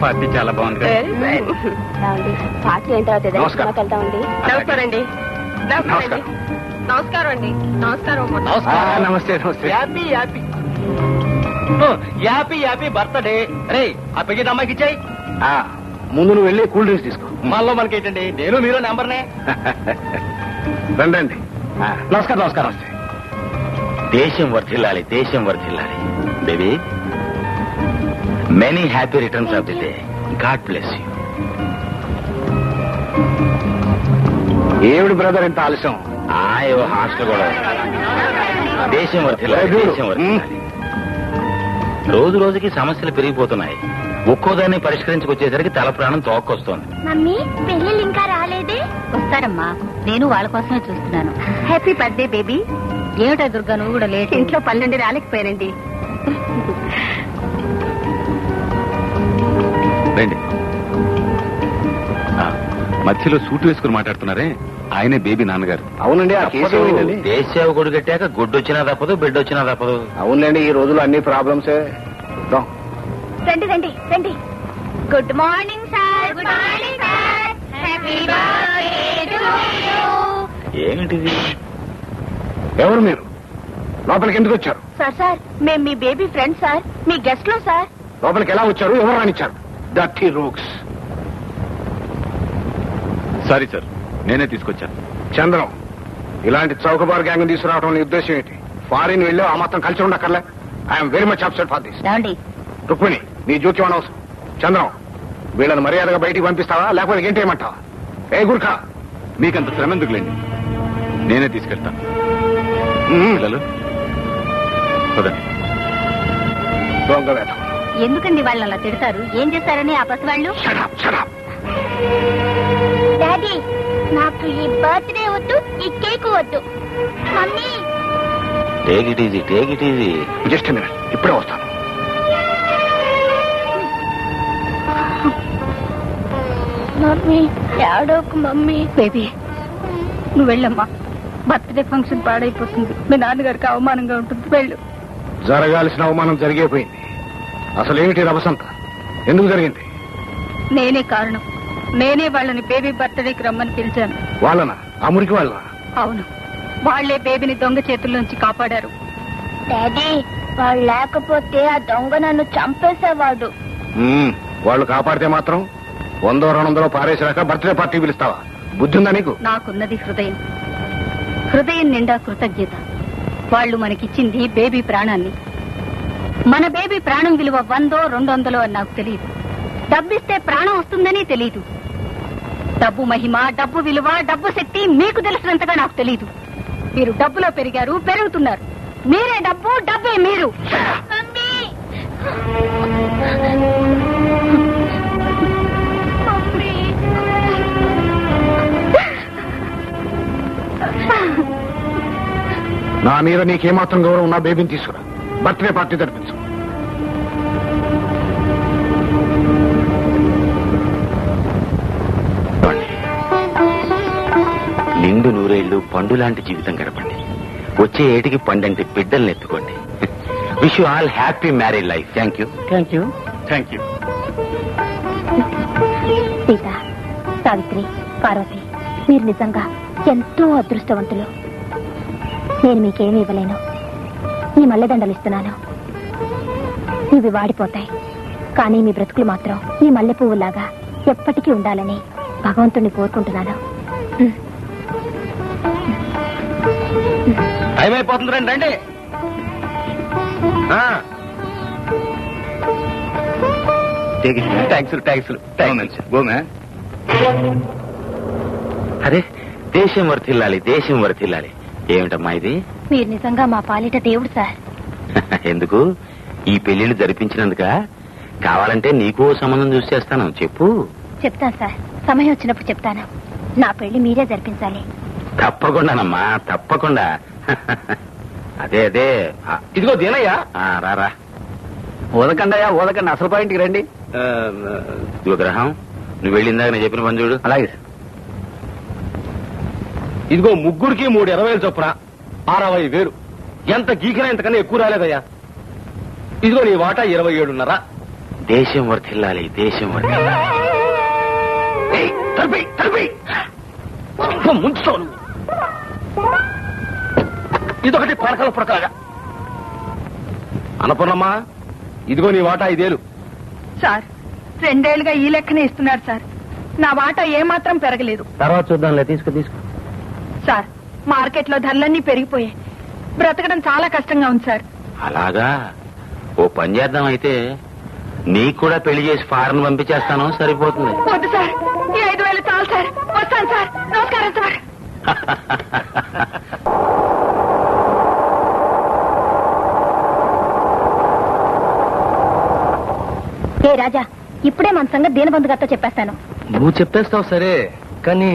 Party చాలా బాగుంది. Party ఏంటో వెళ్తామండి. నమస్కారం అండి. నమస్కారం అండి. నమస్కారం. నమస్తే నమస్తే. Happy happy happy happy birthday. రే ఆ పెళ్లి అమ్మాయికి ఇచ్చాయి. ముందు నువ్వు వెళ్ళి కూల్ డ్రింక్స్ తీసుకో. మనలో మనకేంటండి, నేను మీరు నెంబర్నే. రండి. నమస్కారం నమస్కారం. దేశం వర్ధిల్లాలి, దేశం వర్ధిల్లాలి. Baby, many happy returns of the day. God bless you. ఏమిటి బ్రదర్ ఇంత ఆలస్యం? ఏవో హాస్టల్ కూడా. దేశం వర్ధిల్లాలి, దేశం వర్ధిల్లాలి. రోజు రోజుకి సమస్యలు పెరిగిపోతున్నాయి. ఒక్కోదాన్ని పరిష్కరించుకొచ్చేసరికి తల ప్రాణం తోక్కొస్తోంది. మమ్మీ పెళ్ళిళ్ళు ఇంకా రాలేదే? వస్తారమ్మా, నేను వాళ్ళ కోసమే చూస్తున్నాను. Happy birthday baby. ఏమిటా దుర్గా, నువ్వు కూడా లేట్. ఇంట్లో పనుండి రాలేకపోయానండి. రండి. మధ్యలో సూట్ వేసుకుని మాట్లాడుతున్నారే, ఆయనే బేబీ నాన్నగారు. అవునండి. దేశసేవ కొడు కట్టాక గుడ్డు వచ్చినా తప్పదు, బిడ్డ వచ్చినా తప్పదు. అవునండి, ఈ రోజుల్లో అన్ని ప్రాబ్లమ్సే. రండి రండి రండి. Good morning sir. Good morning sir. Happy birthday to you. ఏమిటిది? ఎవరు మీరు? లోపలికి ఎందుకు వచ్చారు? సార్ మేము మీ బేబీ ఫ్రెండ్ సార్, మీ గెస్ట్ లో సార్. లోపలికి ఎలా వచ్చారు? ఎవరు రానిచ్చారు? డర్టీ రూక్స్. సారీ సార్, నేనే తీసుకొచ్చాను. చంద్రం, ఇలాంటి చౌకబార్ గ్యాంగ్ తీసుకురావడం నీ ఉద్దేశం ఏంటి? ఫారిన్ వెళ్ళి ఆ మాత్రం కలిసి ఉండక్కర్లే. I am very much upset for this. Rukmini, నీ జోక్యం అనవసరం. చంద్రం, వీళ్ళని మర్యాదగా బయటికి పంపిస్తావా లేకపోతే ఏంటి ఏమంటావా? ఏ గుర్ఖా, మీకంత శ్రమ ఎందుకులేండి, నేనే తీసుకెళ్తాను. పిల్లలు దొంగ వేట. ఎందుకండి వాళ్ళు అలా తిడతారు? ఏం చేశారని ఆ పసి వాళ్ళు? డాడీ, నాకు ఈ బర్త్డే వద్దు, ఈ కేక్ వద్దు. Mummy, take it easy, take it easy. Just minute, ఇప్పుడే వస్తాను. మమ్మీ ఏడోకు. మమ్మీ బేబీ, నువ్వు వెళ్ళమ్మా. బర్త్డే ఫంక్షన్ పాడైపోతుంది, మీ నాన్నగారికి అవమానంగా ఉంటుంది. వెళ్ళు. జరగాల్సిన అవమానం జరిగిపోయింది. అసలు ఏమిటి రభసంత? ఎందుకు జరిగింది? నేనే కారణం. నేనే వాళ్ళని బేబీ బర్త్డేకి రమ్మని పిలిచాను. వాళ్ళనా? ఆ మురికి వాళ్ళ? అవును, వాళ్లే బేబీని దొంగ చేతుల్లోంచి కాపాడారు. డాడీ, వాళ్ళు లేకపోతే ఆ దొంగ నన్ను చంపేసేవాడు. వాళ్ళు కాపాడితే మాత్రం 100-200 పారేసాక బర్త్డే పార్టీ పిలుస్తావా? బుద్ధి ఉందా నీకు? నాకున్నది హృదయం. హృదయం నిండా కృతజ్ఞత. వాళ్ళు మనకిచ్చింది బేబీ ప్రాణాన్ని. మన బేబీ ప్రాణం విలువ 100-200 అని నాకు తెలియదు. డబ్బిస్తే ప్రాణం వస్తుందని తెలీదు. డబ్బు మహిమ, డబ్బు విలువ, డబ్బు శక్తి మీకు తెలిసినంతగా నాకు తెలీదు. మీరు డబ్బులో పెరిగారు, పెరుగుతున్నారు. మీరే డబ్బు, డబ్బే మీరు. నా మీద నీకేమాత్రం గౌరవం, నా బేబీని తీసుకురా. బర్త్డే పార్టీ జరిపించు. నిండు నూరేళ్లు పండు లాంటి జీవితం గడపండి. వచ్చే ఏటికి పండంటి బిడ్డల్ని ఎత్తుకోండి. Wish you all happy married life. Thank you. Thank you. Thank you. Sita, Savitri, Parvati, మీరు నిజంగా ఎంతో అదృష్టవంతులు. నేను మీకేమీ ఇవ్వలేను. ఈ మల్లెదండలు ఇస్తున్నాను. ఇవి వాడిపోతాయి, కానీ మీ బ్రతుకులు మాత్రం ఈ మల్లె పువ్వులాగా ఎప్పటికీ ఉండాలని భగవంతుణ్ణి కోరుకుంటున్నాను. టైం అయిపోతుంది, రండి రండి. అరే, దేశం వర్ధిల్లాలి, దేశం వర్ధిల్లాలి. ఏమిటమ్మా ఇది? మీరు నిజంగా మా పాలిట దేవుడు సార్. ఎందుకు? ఈ పెళ్లిళ్ళు జరిపించినందుక? కావాలంటే నీకు సంబంధం చూసి చేస్తాను. చెప్పు. చెప్తాను సార్, సమయం వచ్చినప్పుడు చెప్తాను. నా పెళ్లి మీరే జరిపించాలి. తప్పకుండానమ్మా, తప్పకుండా. అదే అదే. ఇదిగో దీనయ్యా. రారా. ఓదకండయ్యా, ఓదకండి. అసలు పాయింట్కి రండి. ఇదిగో గ్రహం, నువ్వు వెళ్ళిందాక నేను చెప్పిన పని చూడు. అలాగే. ఇదిగో ముగ్గురికి 3,20,000 చొప్పున 60,000. ఎంత గీకినా ఇంతకన్నా ఎక్కువ రాలేదయ్యా. ఇదిగో నీ వాటా 27.5. దేశం వర్ధిల్లాలి, దేశం వర్ధిల్లాలి. ముంచుతావు. ఇదొకటి పరకల పుడకలాగా. అన్నపూర్ణమ్మా, ఇదిగో నీ వాటా 5,000. సార్ 2 ఏళ్లుగా ఈ లెక్కనే ఇస్తున్నారు సార్. నా వాటా ఏమాత్రం పెరగలేదు. తర్వాత చూద్దాంలే. తీసుకో. సార్ మార్కెట్ లో ధరలన్నీ పెరిగిపోయాయి. బ్రతకడం చాలా కష్టంగా ఉంది సార్. అలాగా? ఓ పని చేద్దాం అయితే. నీకు కూడా పెళ్లి చేసి ఫారెన్ పంపించేస్తాను, సరిపోతుంది. వద్దు సార్, ఈ 5,000 చాలు సార్. వస్తాను సార్. నమస్కారం సార్. ఏ రాజా, ఇప్పుడే మన సంగతి దీనబంధు గారితో చెప్పేస్తాను. నువ్వు చెప్పేస్తావు సరే, కానీ